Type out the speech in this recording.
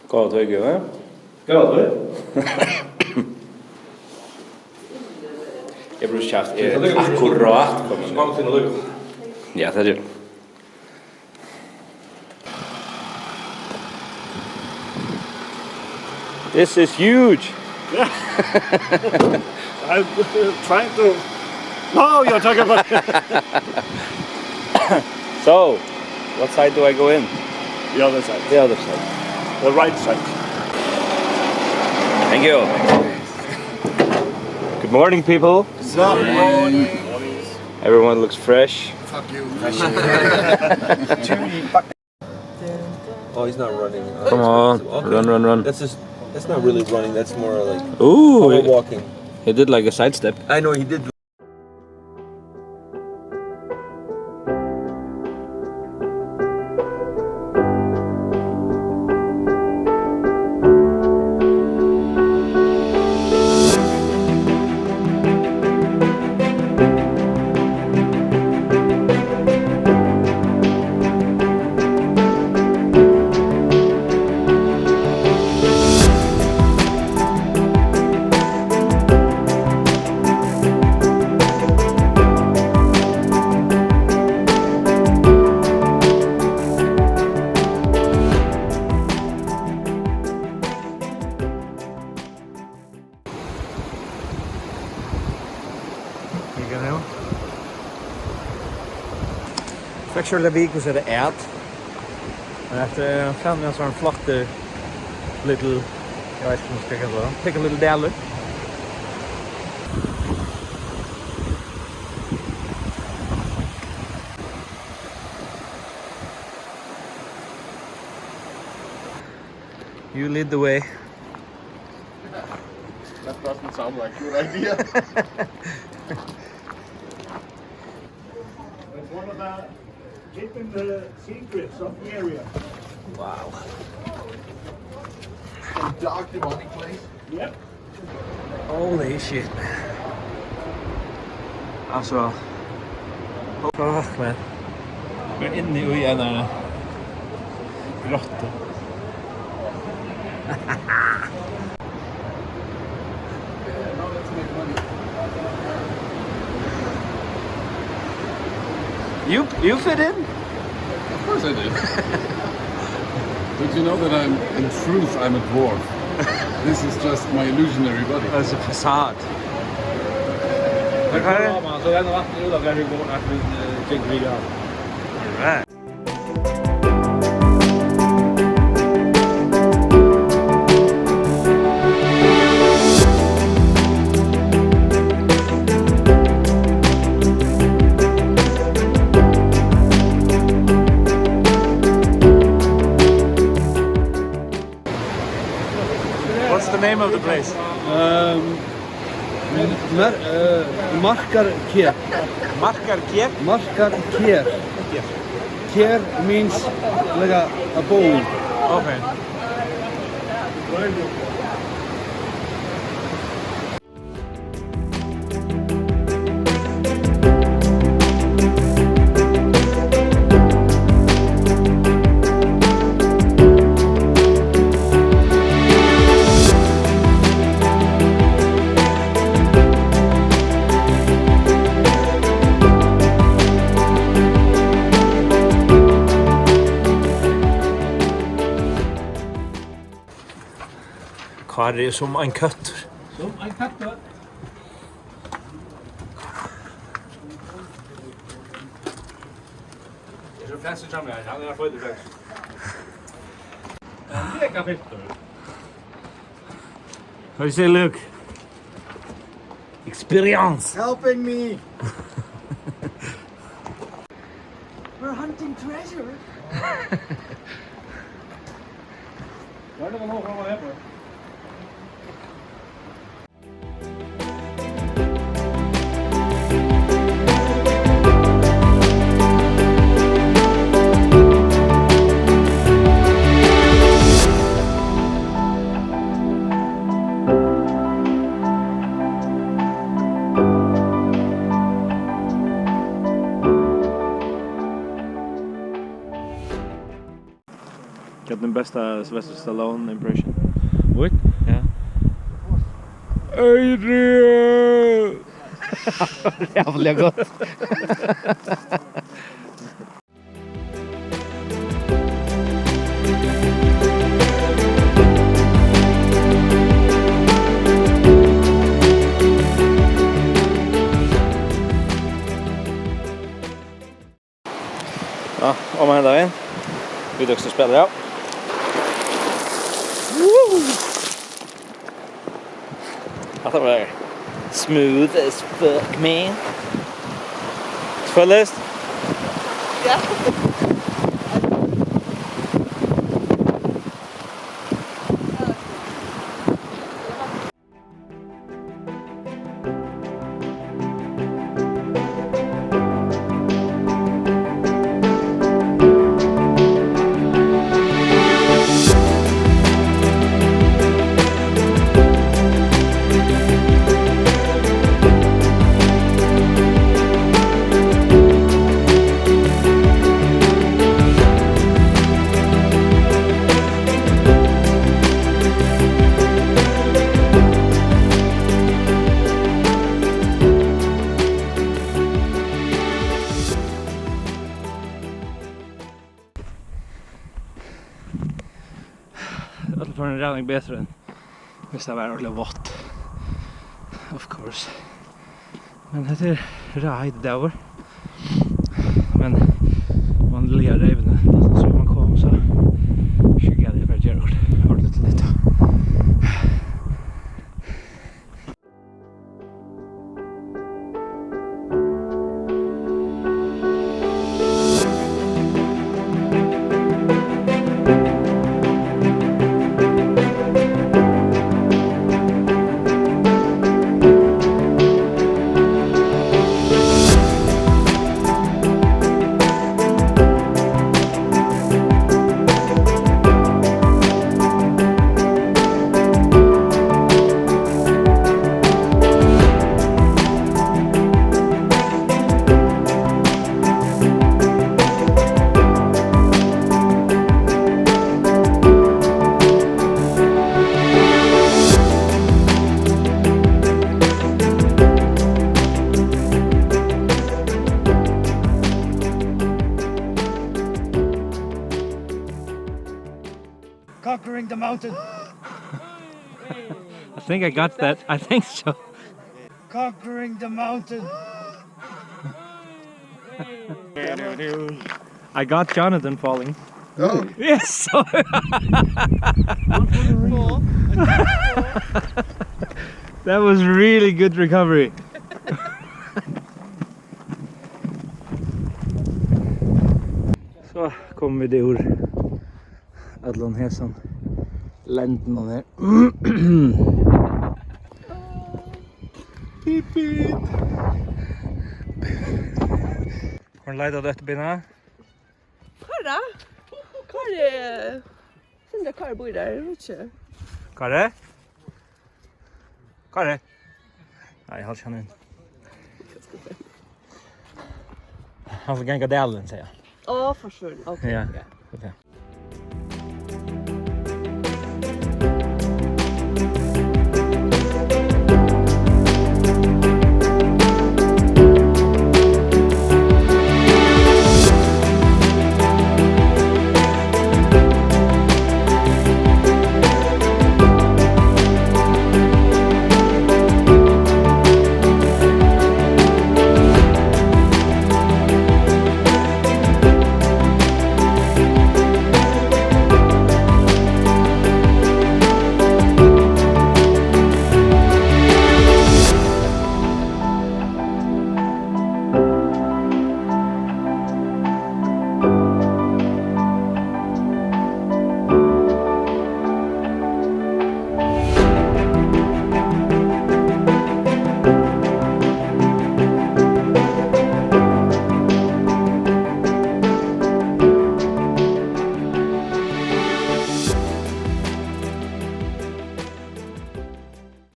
Góða tveikju, ne? Góða tveikju? Jeg blev schaft akkurat kommet. Kom til lykke. Ja, det er det. This is huge. Yeah. I'm trying to... No, you're talking about... So, what side do I go in? The other side. The other side. The right side. Thank you. Good morning, people. Good morning. Everyone looks fresh. Fuck you. Oh, he's not running. Come on, Okay. run. That's not really running. That's more like Ooh, walking. he did like a sidestep. I know he did. Fracture the week was at the ad. And I found me some flotte little, jag vet inte vad man ska kalla dem. Take a little dally. You lead the way. That doesn't sound like a good idea. It's one of the hidden secrets of the area. Wow. Some dark demonic place. Yep. Holy shit. Alltså. Oh man. We're inne i en grotta. You fit in? Of course I did. Don't you know that in truth, I'm a dwarf? This is just my illusionary body. It's a facade. Okay. Så den har varit ute där du går att vi tycker vi gör. Right. What's the name of the place? Markarker. Markarker? Markarker. Ker means like a bowl. Okay. Kari är som en köttur. Som en katt. Det är så fancy som jag. Han har fått det fancy. Det är kaffettor. How do you say look? Experience. Helping me. We're hunting treasure. Var det någon från här på? Get den bästa Sylvester Stallone impression. What? Ja. Adrian! Jävla gott. Ja, om hända in. Vi är också spelare, ja. Att det var smooth as fuck, man. Fullest? Ja. Alla får en räddning bättre än hvis det var ordentligt vått. Of course. Men det är rejt där. Men man ler även så man kom så skickar det för att göra ordentligt lite. Conquering the mountain. I think I got that. I think so. Conquering the mountain. I got Jonathan falling. Oh, Yes. That was really good recovery. Så kommer vi ur Adlon Hesan länden och ner. Pip pip. Har du letat efter bina? Karra? Karre... Sen där Karre bor där, vet inte. Karre? Karre? Nej, jag känner inte. Han får gänga dalen, säger jag. Ja, för sure. Okej. Ja. Ja. Okay.